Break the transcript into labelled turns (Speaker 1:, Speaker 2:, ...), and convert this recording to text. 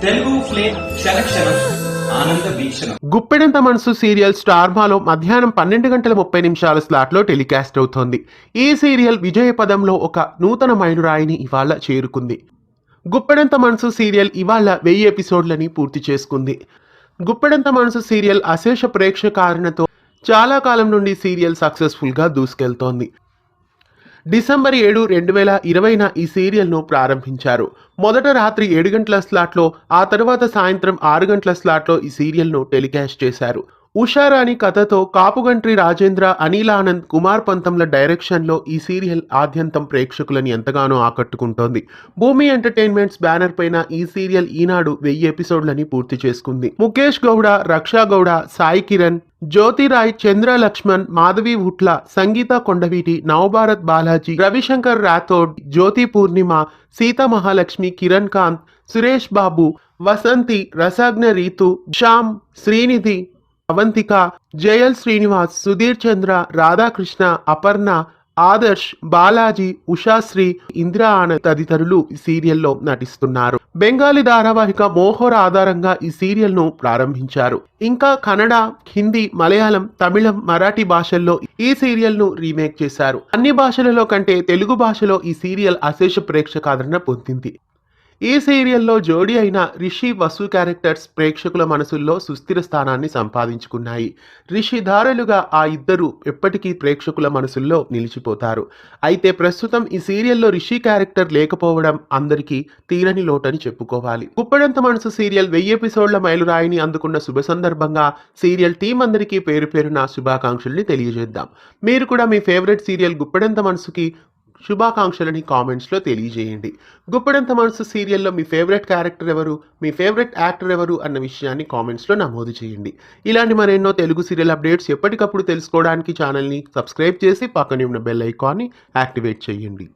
Speaker 1: Telugu flame క్షణక్షణం ఆనంద వీక్షణం.
Speaker 2: గుప్పెడంత మనసు serial star మాలో మధ్యాహ్నం 12:30 స్లాట్ లో టెలికాస్ట్ అవుతోంది. ఈ సీరియల్ విజయ పదంలో ఒక నూతన మైలురాయిని ఇవాళ చేరుకుంది. గుప్పెడంత మనసు సీరియల్ ఇవాళ 1000 ఎపిసోడ్లని పూర్తి చేసుకుంది. గుప్పెడంత మనసు సీరియల్ అశేష ప్రేక్షకారణతో చాలా కాలం నుండి సీరియల్ సక్సెస్ఫుల్ గా దూసుకెళ్తోంది. డిసెంబర్ 7, 2020న ఈ సీరియల్ను ప్రారంభించారు. మొదట రాత్రి 7 గంటల స్లాట్లో, ఆ తర్వాత సాయంత్రం 6 గంటల స్లాట్లో ఈ సీరియల్ను టెలికాస్ట్ చేశారు. ఉషారాణి కథతో కాపుగంట్రి రాజేంద్ర, అనిల్ ఆనంద్, కుమార్ పంతంల డైరెక్షన్లో ఈ సీరియల్ ఆద్యంతం ప్రేక్షకులని ఎంతగానో ఆకట్టుకుంటోంది. భూమి ఎంటర్టైన్మెంట్స్ బ్యానర్ పైన ఈ సీరియల్ ఈనాడు 1000 ఎపిసోడ్లని పూర్తి చేసుకుంది. ముఖేష్ గౌడ, రక్షా గౌడ, సాయి కిరణ్, జ్యోతిరాయ్, చంద్ర లక్ష్మణ్, మాధవి ఉట్ల, సంగీత కొండవీటి, నవభారత్ బాలాజీ, రవిశంకర్ రాథోడ్, జ్యోతి పూర్ణిమ, సీతా మహాలక్ష్మి, కిరణ్ కాంత్, సురేష్ బాబు, వసంతి, రసాగ్న రీతు, శ్యామ్, శ్రీనిధి, అవంతిక, జయల్ శ్రీనివాస్, సుధీర్ చంద్ర, రాధాకృష్ణ, అపర్ణ, ఆదర్శ్, బాలాజీ, ఉషాశ్రీ, ఇందిరా ఆనంద్ తదితరులు ఈ సీరియల్లో నటిస్తున్నారు. బెంగాలీ ధారావాహిక మోహర్ ఆధారంగా ఈ సీరియల్ ను ప్రారంభించారు. ఇంకా కన్నడ, హిందీ, మలయాళం, తమిళం, మరాఠీ భాషల్లో ఈ సీరియల్ ను రీమేక్ చేశారు. అన్ని భాషలలో కంటే తెలుగు భాషలో ఈ సీరియల్ అశేష ప్రేక్షకాదరణ పొందింది. ఈ సీరియల్లో జోడీ అయిన రిషి, వసు క్యారెక్టర్స్ ప్రేక్షకుల మనసుల్లో సుస్థిర స్థానాన్ని సంపాదించుకున్నాయి. రిషి ధారలుగా ఆ ఇద్దరు ఎప్పటికీ ప్రేక్షకుల మనసుల్లో నిలిచిపోతారు. అయితే ప్రస్తుతం ఈ సీరియల్లో రిషి క్యారెక్టర్ లేకపోవడం అందరికీ తీరని లోటని చెప్పుకోవాలి. గుప్పెడంత మనసు సీరియల్ 1000 ఎపిసోడ్ల మైలురాయిని అందుకున్న శుభ సందర్భంగా సీరియల్ టీం అందరికీ పేరు పేరున శుభాకాంక్షల్ని తెలియజేద్దాం. మీరు కూడా మీ ఫేవరెట్ సీరియల్ గుప్పెడంత మనసుకి శుభాకాంక్షలని కామెంట్స్లో తెలియజేయండి. గుప్పెడంత మనసు సీరియల్లో మీ ఫేవరెట్ క్యారెక్టర్ ఎవరు, మీ ఫేవరెట్ యాక్టర్ ఎవరు అన్న విషయాన్ని కామెంట్స్లో నమోదు చేయండి. ఇలాంటి మరెన్నో తెలుగు సీరియల్ అప్డేట్స్ ఎప్పటికప్పుడు తెలుసుకోవడానికి ఛానల్ని సబ్స్క్రైబ్ చేసి పక్కనే ఉన్న బెల్ ఐకాన్ని యాక్టివేట్ చేయండి.